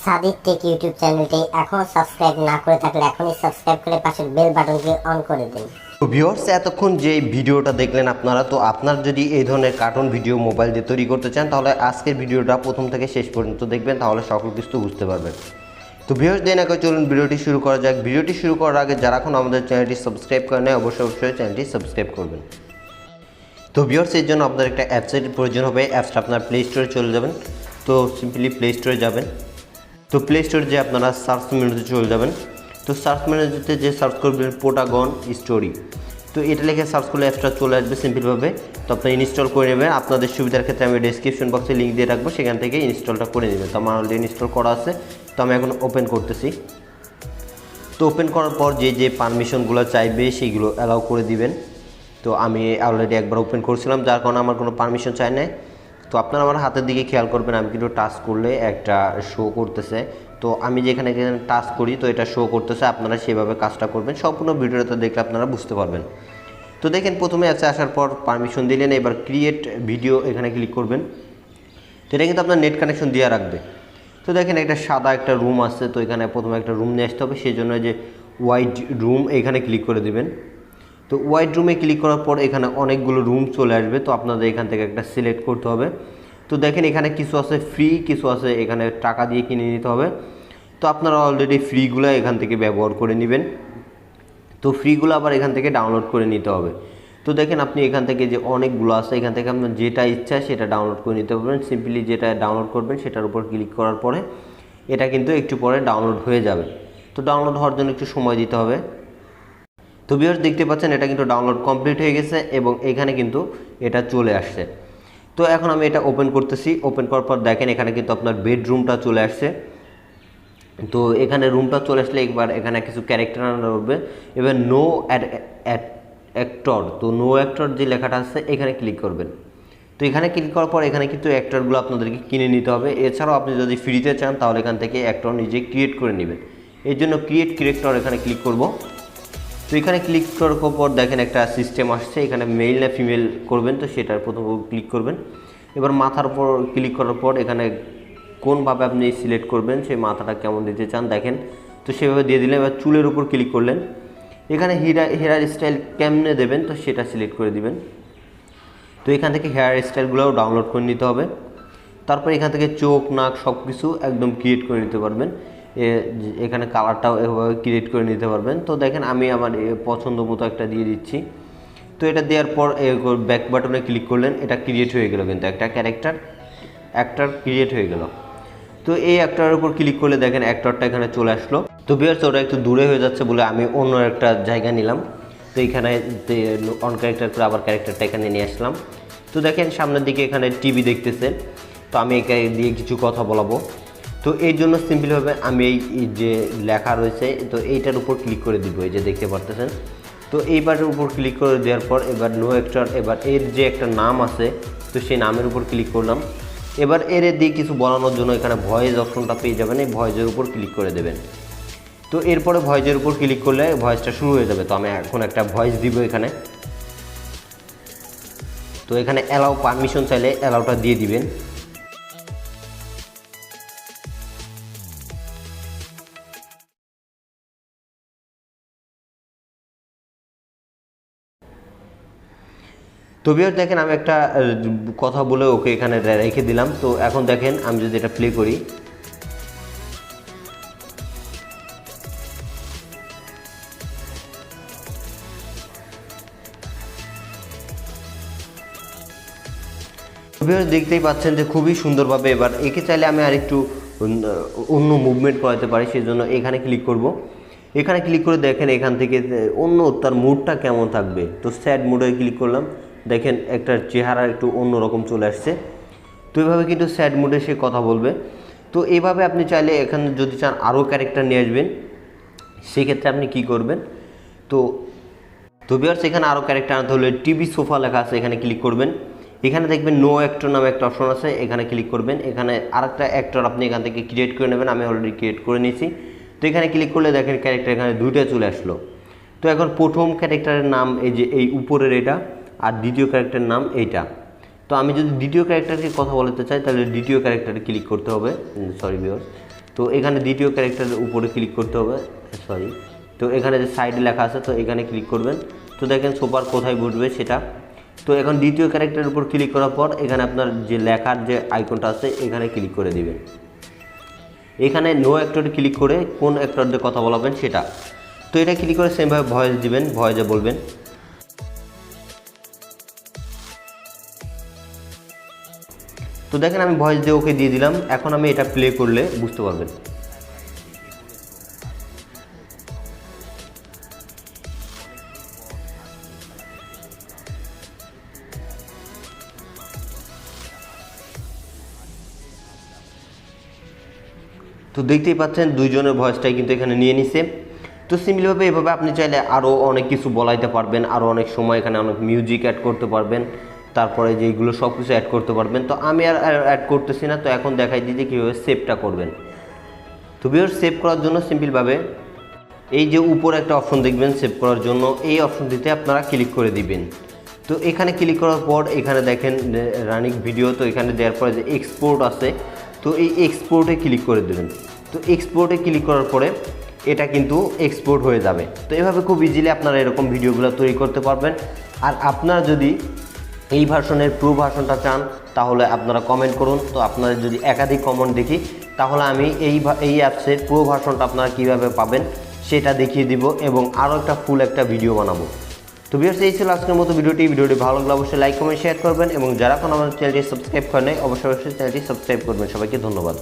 Sadid take YouTube চ্যানেলটি এখনো subscribe না করে থাকলে এখনই সাবস্ক্রাইব করে পাশের বেল বাটনটি অন করে দিন। তো ভিউয়ার্স, এতক্ষণ যে ভিডিওটা দেখলেন আপনারা, তো আপনার যদি এই ধরনের কার্টুন ভিডিও মোবাইল দিয়ে তৈরি করতে চান তাহলে আজকের ভিডিওটা প্রথম থেকে শেষ পর্যন্ত দেখবেন, তাহলে সকল কিছু বুঝতে পারবেন। তো ভিউয়ার্স, দেন আগে চলুন ভিডিওটি শুরু করা যাক। ভিডিওটি শুরু করার আগে যারা এখন আমাদের চ্যানেলটি সাবস্ক্রাইব করে নেয় অবশ্যই চ্যানেলটি সাবস্ক্রাইব করবেন। তো ভিউয়ার্স, এর জন্য আপনার একটা অ্যাপসের প্রয়োজন হবে। অ্যাপসটা আপনার প্লে স্টোরে চলে যাবেন। তো সিম্পলি প্লে স্টোরে যাবেন। তো প্লে স্টোরে যে আপনারা সার্চ মেনুতে চলে যাবেন। তো সার্চ মেনুতে যে সার্চ করবেন পোটাগন স্টোরি, তো এটা লিখে সার্চ করলে অ্যাপসটা চলে আসবে সিম্পলভাবে। তো আপনি ইনস্টল করে নেবেন। আপনাদের সুবিধার ক্ষেত্রে আমি ডেসক্রিপশন বক্সে লিঙ্ক দিয়ে রাখবো, সেখান থেকে ইনস্টলটা করে নেবেন। তো আমার অলরেডি ইনস্টল করা আছে, তো আমি এখন ওপেন করতেছি। তো ওপেন করার পর যে পারমিশনগুলো চাইবে সেইগুলো অ্যালাউ করে দিবেন। তো আমি অলরেডি একবার ওপেন করছিলাম, যার কারণে আমার কোনো পারমিশন চাই না। তো আপনারা আমার হাতের দিকে খেয়াল করবেন, আমি কিন্তু টাচ করলে একটা শো করতেছে। তো আমি যেখানে টাচ করি তো এটা শো করতেছে, আপনারা সেভাবে কাজটা করবেন। সম্পূর্ণ ভিডিওটা দেখলে আপনারা বুঝতে পারবেন। তো দেখেন, প্রথমে অ্যাপসে আসার পর পারমিশন দিলেন, এবার ক্রিয়েট ভিডিও এখানে ক্লিক করবেন। তো এটা কিন্তু আপনার নেট কানেকশন দিয়ে রাখবে। তো দেখেন, একটা সাদা একটা রুম আছে, তো এখানে প্রথমে একটা রুম নিয়ে আসতে হবে, সেই জন্য যে হোয়াইট রুম এখানে ক্লিক করে দেবেন। তো হোয়াইট রুমে ক্লিক করার পর এখানে অনেকগুলো রুম চলে আসবে, তো আপনাদের এখান থেকে একটা সিলেক্ট করতে হবে। তো দেখেন, এখানে কিছু আছে ফ্রি, কিছু আছে এখানে টাকা দিয়ে কিনে নিতে হবে। তো আপনারা অলরেডি ফ্রিগুলো এখান থেকে ব্যবহার করে নেবেন। তো ফ্রিগুলো আবার এখান থেকে ডাউনলোড করে নিতে হবে। তো দেখেন, আপনি এখান থেকে যে অনেকগুলো আছে, এখান থেকে আপনার যেটা ইচ্ছা সেটা ডাউনলোড করে নিতে পারবেন। সিম্পলি যেটা ডাউনলোড করবেন সেটার উপর ক্লিক করার পরে এটা কিন্তু একটু পরে ডাউনলোড হয়ে যাবে। তো ডাউনলোড হওয়ার জন্য একটু সময় দিতে হবে। তো ভিউয়ার্স, দেখতে পাচ্ছেন এটা কিন্তু ডাউনলোড কমপ্লিট হয়ে গেছে এবং এখানে কিন্তু এটা চলে আসছে। তো এখন আমি এটা ওপেন করতেছি। ওপেন করার পর দেখেন, এখানে কিন্তু আপনার বেডরুমটা চলে আসছে। তো এখানে রুমটা চলে আসলে একবার এখানে কিছু ক্যারেক্টার আনা হবে। এবার নো অ্যাক্টর, তো নো অ্যাক্টর যে লেখাটা আছে এখানে ক্লিক করবেন। তো এখানে ক্লিক করার পর এখানে কিন্তু অ্যাক্টরগুলো আপনাদেরকে কিনে নিতে হবে। এছাড়াও আপনি যদি ফ্রিতে চান তাহলে এখান থেকে অ্যাক্টর নিজে ক্রিয়েট করে নেবেন। এর জন্য ক্রিয়েট ক্যারেক্টার এখানে ক্লিক করব। তো এখানে ক্লিক করার পর দেখেন একটা সিস্টেম আসছে, এখানে মেল না ফিমেল করবেন, তো সেটার প্রথম ক্লিক করবেন। এবার মাথার উপর ক্লিক করার পর এখানে কোনভাবে আপনি সিলেক্ট করবেন, সেই মাথাটা কেমন দিতে চান দেখেন, তো সেভাবে দিয়ে দিলেন। এবার চুলের উপর ক্লিক করলেন, এখানে হেয়ার স্টাইল কেমনে দেবেন তো সেটা সিলেক্ট করে দিবেন। তো এখান থেকে হেয়ার স্টাইলগুলোও ডাউনলোড করে নিতে হবে। তারপর এখান থেকে চোখ নাক সব কিছু একদম ক্রিয়েট করে নিতে পারবেন। এখানে কালারটাও এভাবে ক্রিয়েট করে নিতে পারবেন। তো দেখেন, আমি আমার পছন্দ মতো একটা দিয়ে দিচ্ছি। তো এটা দেওয়ার পর ব্যাক বাটনে ক্লিক করলেন, এটা ক্রিয়েট হয়ে গেল, কিন্তু একটা অ্যাক্টর ক্রিয়েট হয়ে গেল। তো এই অ্যাক্টরের উপর ক্লিক করলে দেখেন অ্যাক্টরটা এখানে চলে আসলো। তো ভিউয়ার্স, ওটা একটু দূরে হয়ে যাচ্ছে বলে আমি অন্য একটা জায়গা নিলাম। তো এখানে অন ক্যারেক্টার করে আবার ক্যারেক্টারটা এখানে নিয়ে আসলাম। তো দেখেন, সামনের দিকে এখানে টিভি দেখতেছেন। তো আমি এখানে দিয়ে কিছু কথা বলাবো। তো এই জন্য সিম্পলভাবে আমি এই যে লেখা রয়েছে তো এইটার উপর ক্লিক করে দিব, এই যে দেখতে পারতেছেন। তো এইবারের উপর ক্লিক করে দেওয়ার পর এবার নো অ্যাক্টর, এবার এর যে একটা নাম আছে তো সেই নামের উপর ক্লিক করলাম। এবার এর দিয়ে কিছু বলানোর জন্য এখানে ভয়েস অপশনটা পেয়ে যাবেন, এই ভয়েসের উপর ক্লিক করে দেবেন। তো এরপরে ভয়েসের উপর ক্লিক করলে ভয়েসটা শুরু হয়ে যাবে। তো আমি এখন একটা ভয়েস দিব এখানে। তো এখানে অ্যালাউ পারমিশন চাইলে অ্যালাউটা দিয়ে দিবেন। তো ভিউয়ার্স, দেখেন আমি একটা কথা বলে ওকে এখানে রেখে দিলাম। তো এখন দেখেন, আমি যদি এটা প্লে করি, ভিউয়ার্স দেখতেই পাচ্ছেন যে খুবই সুন্দরভাবে এবার একে চাইলে আমি আরেকটু অন্য মুভমেন্ট করাতে পারি, সেই জন্য এখানে ক্লিক করব। এখানে ক্লিক করে দেখেন এখান থেকে অন্য তার মুডটা কেমন থাকবে। তো স্যাড মুডে ক্লিক করলাম, দেখেন একটা চেহারা একটু অন্যরকম চলে আসছে। তো এইভাবে কিন্তু স্যাড মুডে সে কথা বলবে। তো এইভাবে আপনি চাইলে এখানে যদি চান আরও ক্যারেক্টার নিয়ে আসবেন, সেক্ষেত্রে আপনি কি করবেন। তো ভিউয়ার্স, এখানে আরও ক্যারেক্টার আনতে হলে টিভি সোফা লেখা আছে, এখানে ক্লিক করবেন। এখানে দেখবেন নো অ্যাক্টর নামে একটা অপশন আছে, এখানে ক্লিক করবেন। এখানে আরেকটা অ্যাক্টর আপনি এখান থেকে ক্রিয়েট করে নেবেন, আমি অলরেডি ক্রিয়েট করে নিয়েছি। তো এখানে ক্লিক করলে দেখেন ক্যারেক্টার এখানে দুইটা চলে আসলো। তো এখন প্রথম ক্যারেক্টারের নাম এই যে এই উপরের এটা, আর দ্বিতীয় ক্যারেক্টারের নাম এইটা। তো আমি যদি দ্বিতীয় ক্যারেক্টারকে কথা বলতে চাই তাহলে দ্বিতীয় ক্যারেক্টারে ক্লিক করতে হবে। সরি ভিউয়ার্স, তো এখানে দ্বিতীয় ক্যারেক্টারের উপরে ক্লিক করতে হবে, সরি। তো এখানে যে সাইডে লেখা আছে তো এখানে ক্লিক করবেন। তো দেখেন সুপার কোথায় বসবে সেটা। তো এখন দ্বিতীয় ক্যারেক্টারের উপর ক্লিক করার পর এখানে আপনার যে লেখার যে আইকনটা আছে এখানে ক্লিক করে দিবেন। এখানে নো অ্যাক্টরে ক্লিক করে কোন অ্যাক্টর দিয়ে কথা বলাবেন সেটা। তো এটা ক্লিক করে সেমভাবে ভয়েস দিবেন, ভয়েসে বলবেন। তো দেখেন আমি ভয়েস দিয়ে ওকে দিয়ে দিলাম। এখন আমি এটা প্লে করলে বুঝতে পারবেন। তো দেখতেই পাচ্ছেন দুইজনের ভয়েসটাই কিন্তু এখানে নিয়ে নিছে। তো সিম্পলিভাবে এভাবে আপনি চাইলে আরও অনেক কিছু বলাইতে পারবেন, আরও অনেক সময় এখানে অনেক মিউজিক অ্যাড করতে পারবেন, তারপরে যেগুলো সব কিছু অ্যাড করতে পারবেন। তো আমি আর অ্যাড করতেছি না। তো এখন দেখাই দিই যে কীভাবে সেভটা করবেন। তো ভিউয়ার্স, সেভ করার জন্য সিম্পলভাবে এই যে উপরে একটা অপশন দেখবেন সেভ করার জন্য, এই অপশনটিতে আপনারা ক্লিক করে দিবেন। তো এখানে ক্লিক করার পর এখানে দেখেন রানিং ভিডিও, তো এখানে দেওয়ার পরে যে এক্সপোর্ট আছে, তো এই এক্সপোর্টে ক্লিক করে দেবেন। তো এক্সপোর্টে ক্লিক করার পরে এটা কিন্তু এক্সপোর্ট হয়ে যাবে। তো এভাবে খুব ইজিলি আপনারা এরকম ভিডিওগুলো তৈরি করতে পারবেন। আর আপনারা যদি এই ভার্সনের প্রো ভার্সনটা চান তাহলে আপনারা কমেন্ট করুন। তো আপনারা যদি একাধিক কমেন্ট দেখি তাহলে আমি এই অ্যাপসের প্রো ভার্সনটা আপনারা কীভাবে পাবেন সেটা দেখিয়ে দিব এবং আরও একটা ফুল একটা ভিডিও বানাবো। তো ভিউয়ার্স, এই ছিল আজকের মতো ভিডিওটি ভালো লাগলে অবশ্যই লাইক কমেন্ট শেয়ার করবেন এবং যারা এখন আমাদের চ্যানেলটি সাবস্ক্রাইব করেন নাই অবশ্যই চ্যানেলটি সাবস্ক্রাইব করবেন। সবাইকে ধন্যবাদ।